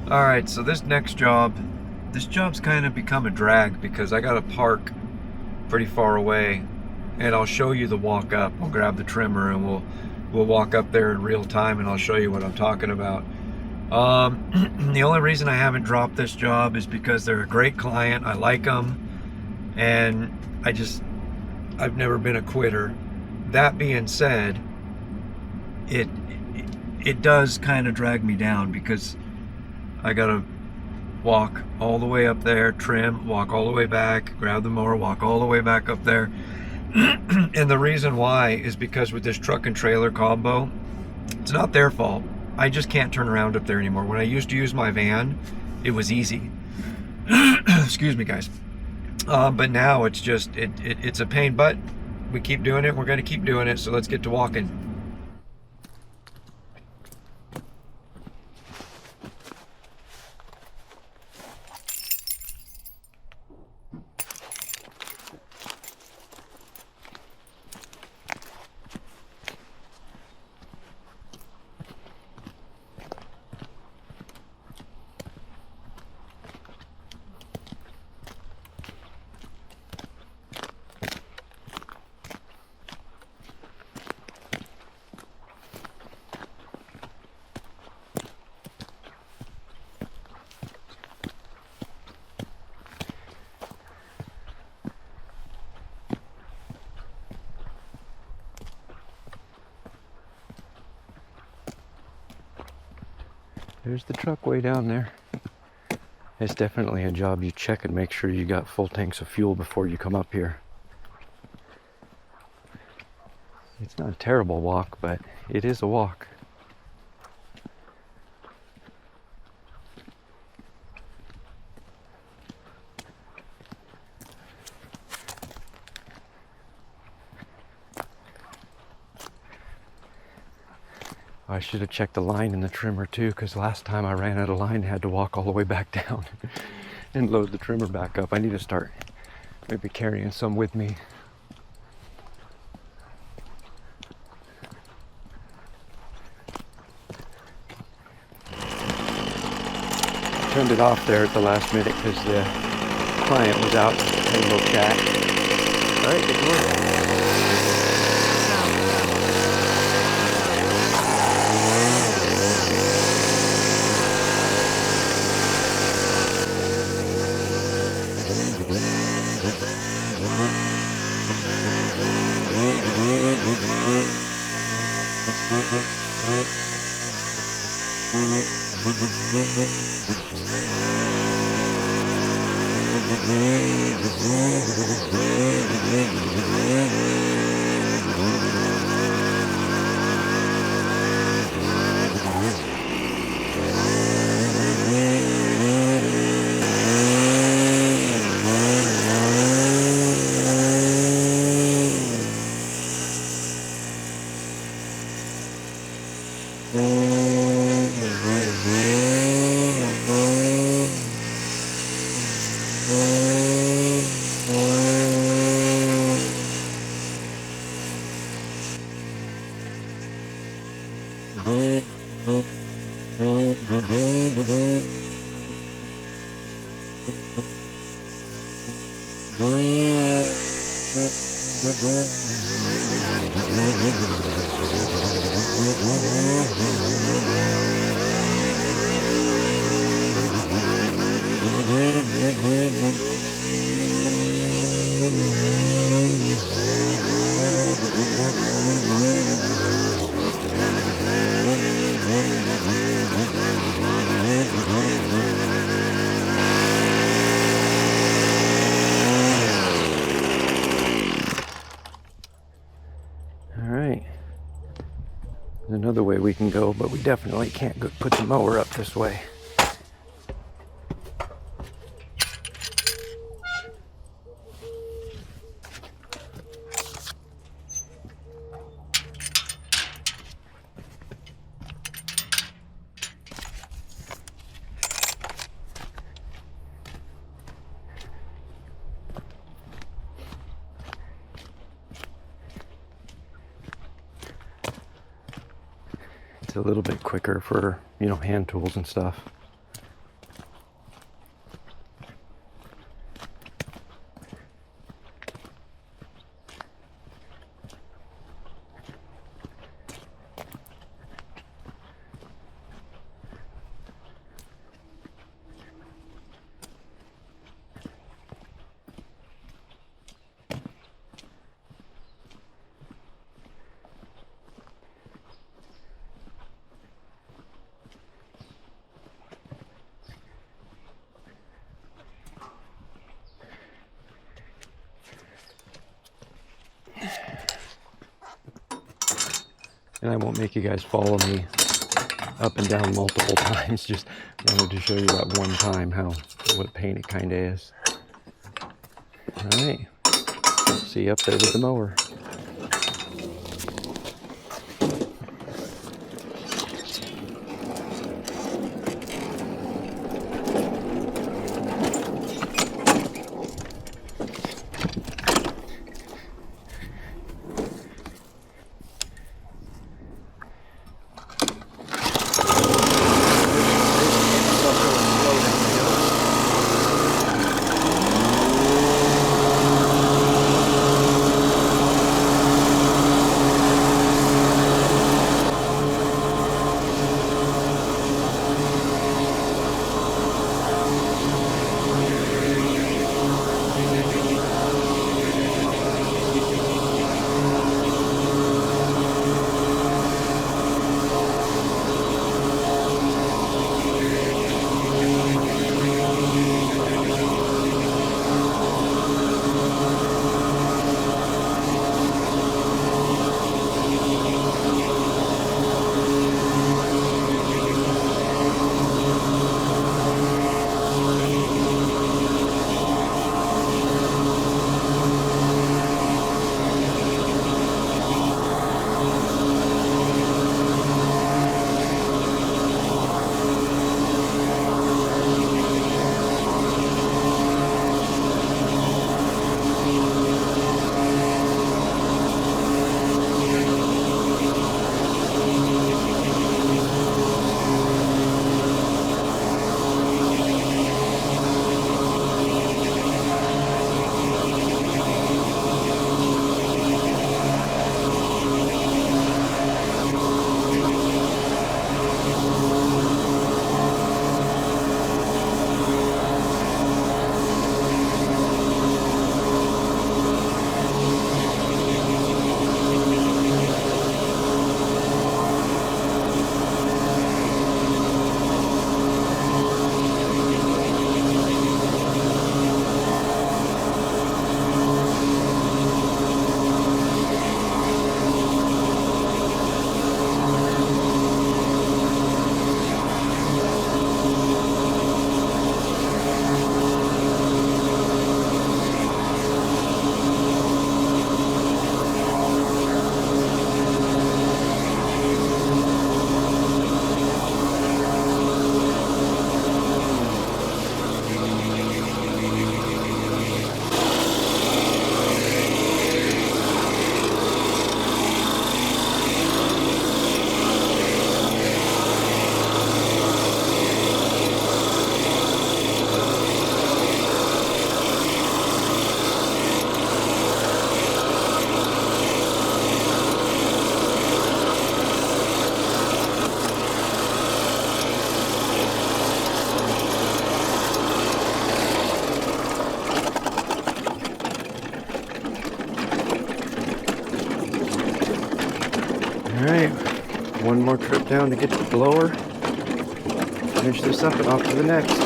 Alright, so this job's kind of become a drag because I gotta park pretty far away, and I'll show you the walk up. I'll grab the trimmer and we'll walk up there in real time, and I'll show you what I'm talking about. The only reason I haven't dropped this job is because they're a great client. I like them, and I've never been a quitter. That being said, it it does kind of drag me down because I gotta walk all the way up there, trim, walk all the way back, grab the mower, walk all the way back up there. And the reason why is because with this truck and trailer combo, it's not their fault. I just can't turn around up there anymore. When I used to use my van, it was easy. Excuse me, guys. But now it's a pain, but we keep doing it. We're going to keep doing it. So let's get to walking. There's the truck way down there. It's definitely a job you check and make sure you got full tanks of fuel before you come up here. It's not a terrible walk, but it is a walk. I should have checked the line in the trimmer too, because last time I ran out of line, I had to walk all the way back down and load the trimmer back up. I need to start maybe carrying some with me. Turned it off there at the last minute because the client was out having a little chat. All right, good work. Another way we can go, but we definitely can't go put the mower up this way. It's a little bit quicker for, hand tools and stuff. And I won't make you guys follow me up and down multiple times. Just wanted to show you that one time what a pain it kind of is. All right, see you up there with the mower. Alright, one more trip down to get the blower, finish this up and off to the next.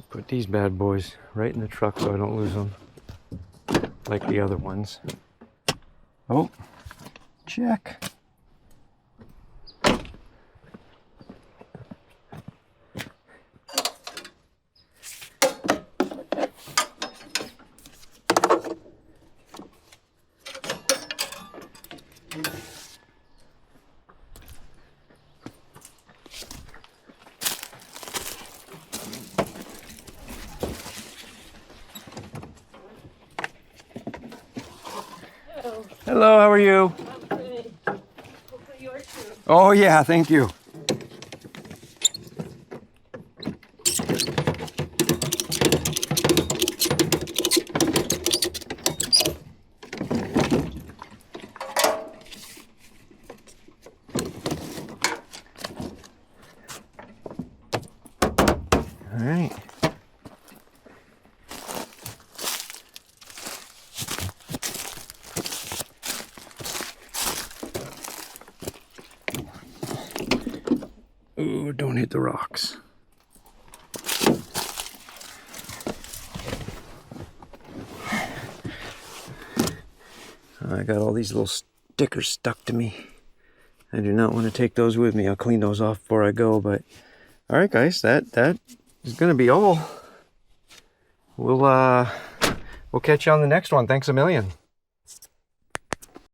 Put these bad boys right in the truck so I don't lose them, like the other ones. Oh, check. Hello, how are you? I'm good. Hopefully yours too. Oh yeah, thank you. All right. Ooh, don't hit the rocks. I got all these little stickers stuck to me. I do not want to take those with me. I'll clean those off before I go, but all right, guys, that is going to be all. We'll catch you on the next one. Thanks a million.